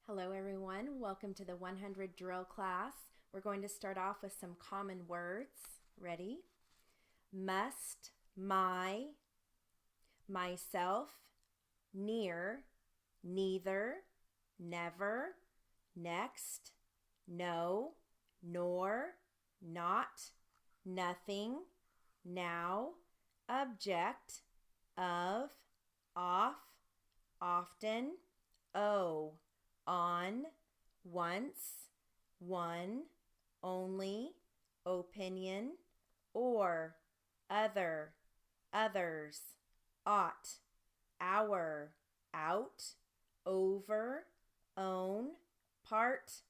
Hello everyone, welcome to the 100 drill class. We're going to start off with some common words. Ready? Must, my, myself, near, neither, never, next, no, nor, not, nothing, now, object, of, off, often, oh, on, once, one, only, opinion, or, other, others, ought, our, out, over, own, part,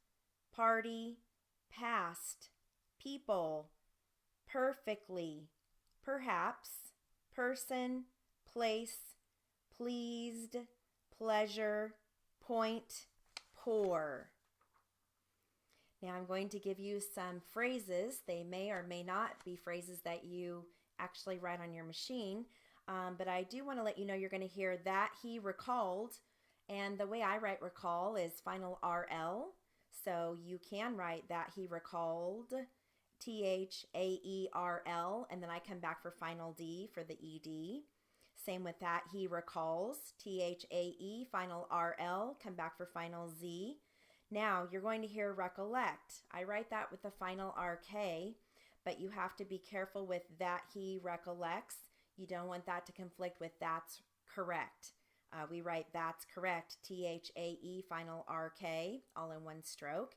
party, past, people, perfectly, perhaps, person, place, pleased, pleasure, point, pour. Now I'm going to give you some phrases. They may or may not be phrases that you actually write on your machine, but I do want to let you know you're going to hear that he recalled, and the way I write recall is final RL, so you can write that he recalled, THAERL, and then I come back for final D for the ED. Same with that, he recalls, THAE, final RL, come back for final Z. Now you're going to hear recollect. I write that with the final RK, but you have to be careful with that he recollects. You don't want that to conflict with that's correct. We write that's correct, THAE, final RK, all in one stroke.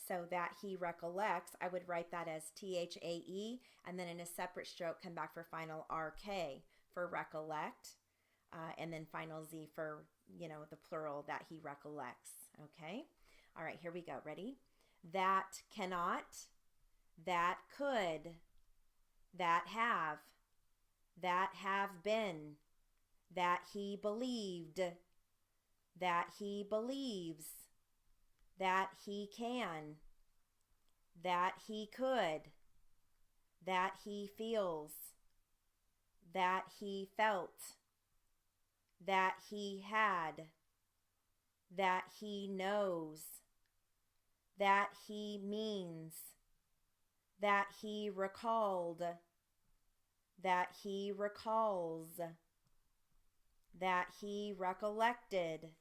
So that he recollects, I would write that as THAE, and then in a separate stroke come back for final RK for recollect, and then final Z for, the plural that he recollects, okay? All right, here we go. Ready? That cannot, that could, that have been, that he believed, that he believes, that he can, that he could, that he feels, that he felt, that he had, that he knows, that he means, that he recalled, that he recalls, that he recollected,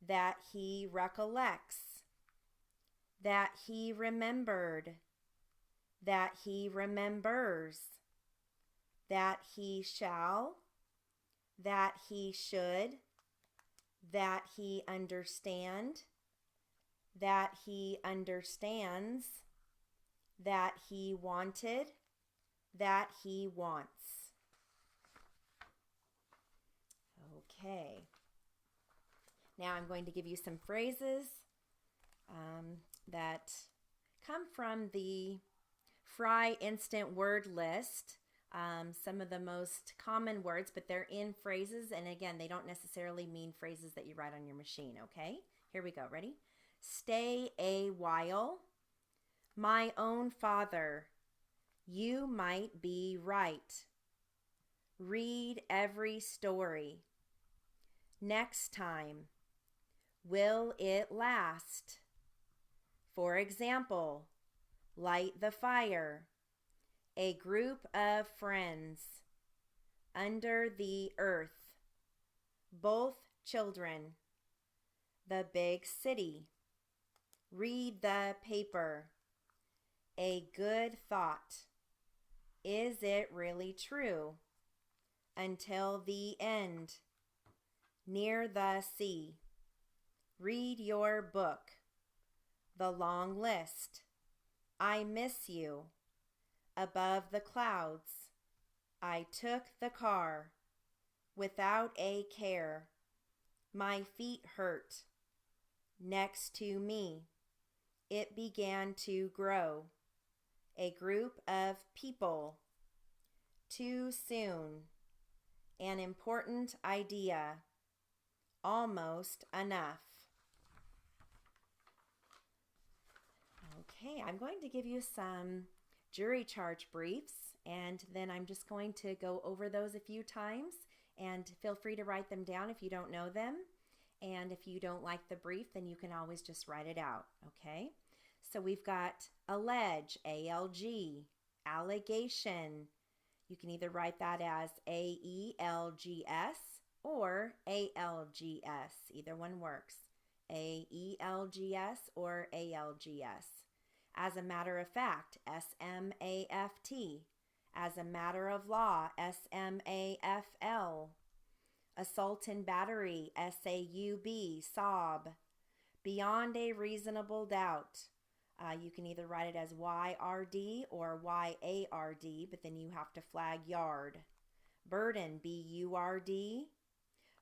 that he recollects, that he remembered, that he remembers, that he shall, that he should, that he understand, that he understands, that he wanted, that he wants. Okay. Now I'm going to give you some phrases that come from the Fry Instant Word List. Some of the most common words, but they're in phrases, and again, they don't necessarily mean phrases that you write on your machine, okay? Here we go. Ready? Stay a while. My own father. You might be right. Read every story. Next time. Will it last? For example, light the fire. A group of friends. Under the earth. Both children. The big city. Read the paper. A good thought. Is it really true? Until the end. Near the sea. Read your book. The long list. I miss you. Above the clouds. I took the car. Without a care. My feet hurt. Next to me. It began to grow. A group of people. Too soon. An important idea. Almost enough. Okay, I'm going to give you some jury charge briefs, and then I'm just going to go over those a few times, and feel free to write them down if you don't know them. And if you don't like the brief, then you can always just write it out, okay? So we've got allege, A-L-G, allegation. You can either write that as A-E-L-G-S or A-L-G-S. Either one works. A-E-L-G-S or A-L-G-S. As a matter of fact, S-M-A-F-T. As a matter of law, S-M-A-F-L. Assault and battery, S-A-U-B, sob. Beyond a reasonable doubt. You can either write it as Y-R-D or Y-A-R-D, but then you have to flag yard. Burden, B-U-R-D.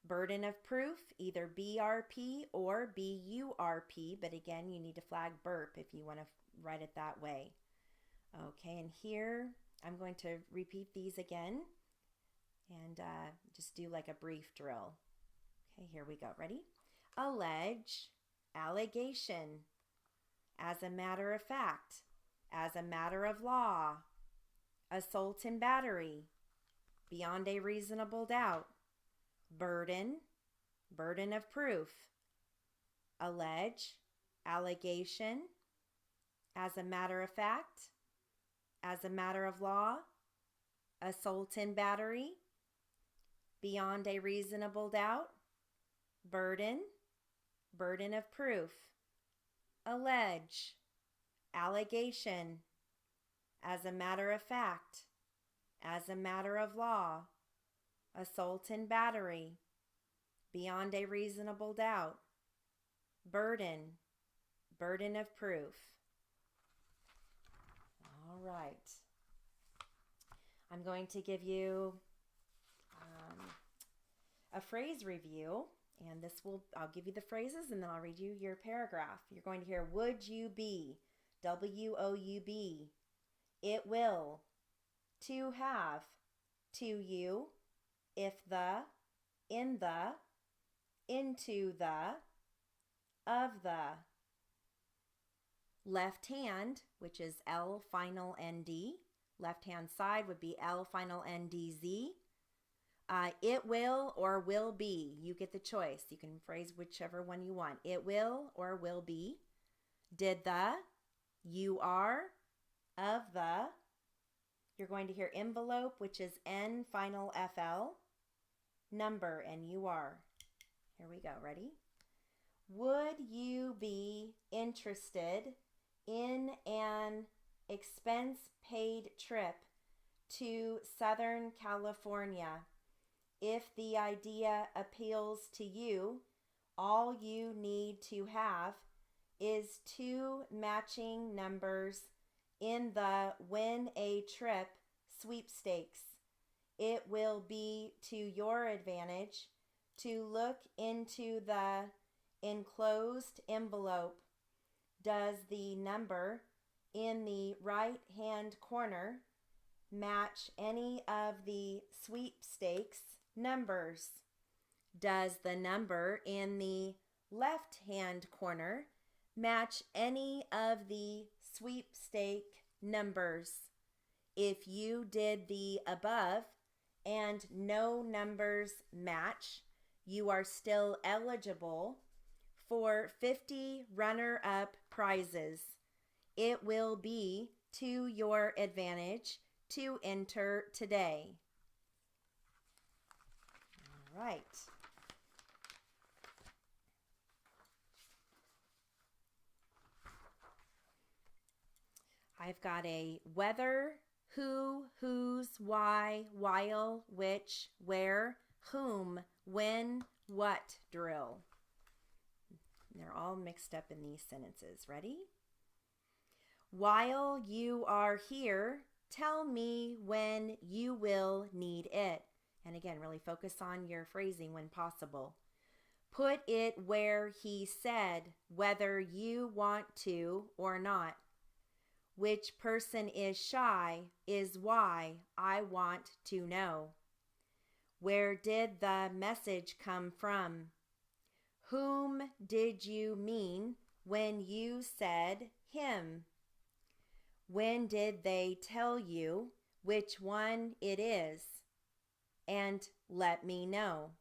Burden of proof, either B-R-P or B-U-R-P, but again, you need to flag burp if you want to write it that way. Okay, and here I'm going to repeat these again and just do like a brief drill. Okay, here we go. Ready? Allege, allegation. As a matter of fact, as a matter of law. Assault and battery, beyond a reasonable doubt. Burden, burden of proof. Allege, allegation. As a matter of fact, as a matter of law. Assault and battery, beyond a reasonable doubt. Burden, burden of proof. Allege, allegation. As a matter of fact, as a matter of law. Assault and battery, beyond a reasonable doubt. Burden, burden of proof. All right. I'm going to give you a phrase review, and I'll give you the phrases and then I'll read you your paragraph. You're going to hear would you be, W-O-U-B, it will, to have, to you, if the, in the, into the, of the. Left hand, which is L final ND. Left hand side would be L final NDZ. It will or will be. You get the choice. You can phrase whichever one you want. It will or will be. Did the, you are, of the. You're going to hear envelope, which is N final FL. Number, N-U-R. Here we go. Ready? Would you be interested in an expense-paid trip to Southern California? If the idea appeals to you, all you need to have is 2 matching numbers in the Win a Trip sweepstakes. It will be to your advantage to look into the enclosed envelope. Does the number in the right-hand corner match any of the sweepstakes numbers? Does the number in the left-hand corner match any of the sweepstake numbers? If you did the above and no numbers match, you are still eligible for 50 runner-up prizes. It will be to your advantage to enter today. All right. I've got a whether, who, whose, why, while, which, where, whom, when, what drill. They're all mixed up in these sentences. Ready? While you are here, tell me when you will need it. And again, really focus on your phrasing when possible. Put it where he said, whether you want to or not. Which person is shy is why I want to know. Where did the message come from? Whom did you mean when you said him? When did they tell you which one it is? And let me know.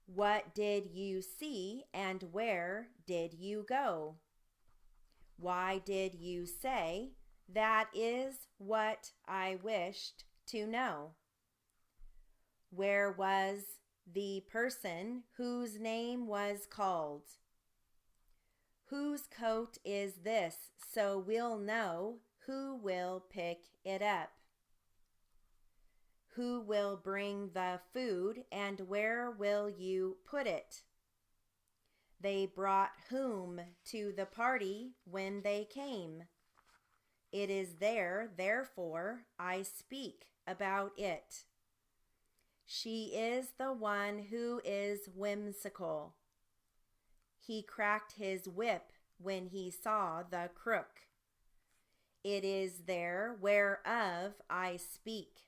What did you see and where did you go? Why did you say, that is what I wished to know? Where was the person whose name was called? Whose coat is this, so we'll know who will pick it up? Who will bring the food, and where will you put it? They brought whom to the party when they came? It is there, therefore, I speak about it. She is the one who is whimsical. He cracked his whip when he saw the crook. It is there whereof I speak.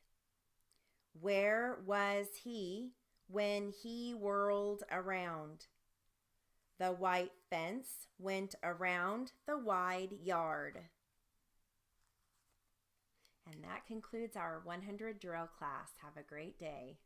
Where was he when he whirled around? The white fence went around the wide yard. And that concludes our 100 drill class. Have a great day.